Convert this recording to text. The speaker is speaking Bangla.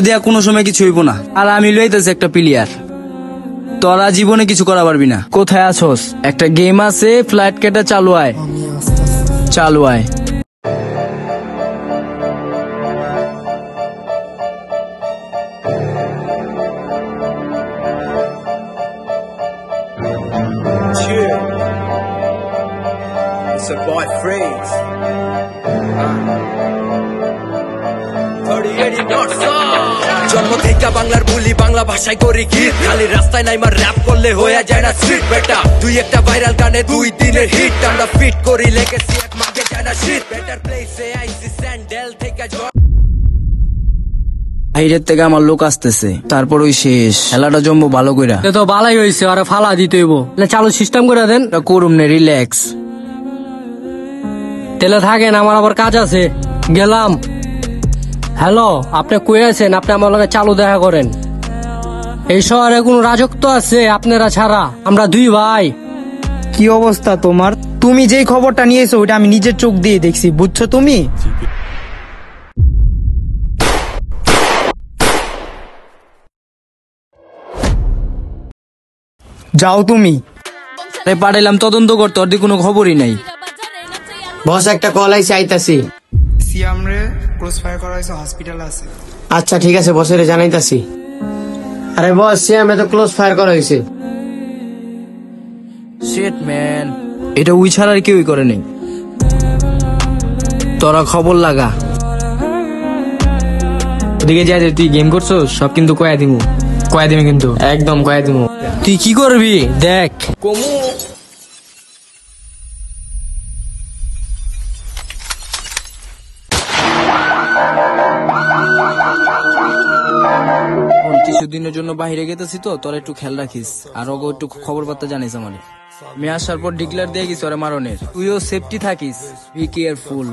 দেয়া কোনো সময় কিছু হইব না। আর আমি লইতেছি একটা প্লেয়ার, তোরা জীবনে কিছু করা পারবি না। কোথায় আছোস? একটা গেম আছে, ফ্লাইট কেটে চালু আয়, চালু আয়। It's a boy phrase. 30-80 knots. জন্ম থেকে বাংলার বুলি, বাংলা ভাষায় করি গীত। খালি রাস্তায় নাই মার র‍্যাপ করলে হয়ে যায় না স্ট্রিট বেটা। দুই একটা ভাইরাল গানে 2 দিনের হিট। আমরা ফিট করি লেগেসি, এক মাগে যায় না শীত। বেটার প্লেসে আইসি স্যান্ডেল থেকে বাইরের থেকে আমার লোক আসতেছে, তারপর ওই শেষ। খেলাটা জমবো ভালো কইরা। তো ভালোই হয়েছে, আরে ফালা দিতে হইব। চালু সিস্টেম করে দেন। করুম নে, রিল্যাক্স। তেলে থাকেন, আমার আবার কাজ আছে, গেলাম। হ্যালো, আপনি কই আছেন? আপনি আমার লগে চালু দেখা করেন। এই শহরে কোন রাজত্ব আছে আপনারা ছাড়া? আমরা 2 ভাই। কি অবস্থা তোমার? তুমি যেই খবরটা নিয়েছো ওইটা আমি নিজের চোখ দিয়ে দেখছি, বুঝছো তুমি? যাও তুমি। পাঠাইলাম তদন্ত করতে, ওর দিকে কোনো খবরই নাই। বস একটা কল আইছে, আইতাছি। সিয়াম রে ক্লোজ ফায়ার করা হয়েছে, হসপিটালে আছে। আচ্ছা ঠিক আছে, বসের জানাইতাছি। আরে বস, সিয়ামে তো ক্লোজ ফায়ার করা হয়েছে। শিট ম্যান, এটা উই ছাড়া আর কেউই করে নাই। তোরা খবর লাগা। ওদিকে যা, তুই গেম করছো সব কিন্তু কয়া দিমু কিন্তু, একদম কয়া দিমু। তুই কি করবি দেখ। কিছুদিনের জন্য বাইরে গেতেছি তো, তোরা একটু খেয়াল রাখিস। আর ওকে একটু খবর বার্তা জানিস আমারে। আমি আসার পর ডিক্লেয়ার দিয়ে গেছি ওরে মারনের। তুইও সেফটি থাকিস, বি কেয়ারফুল।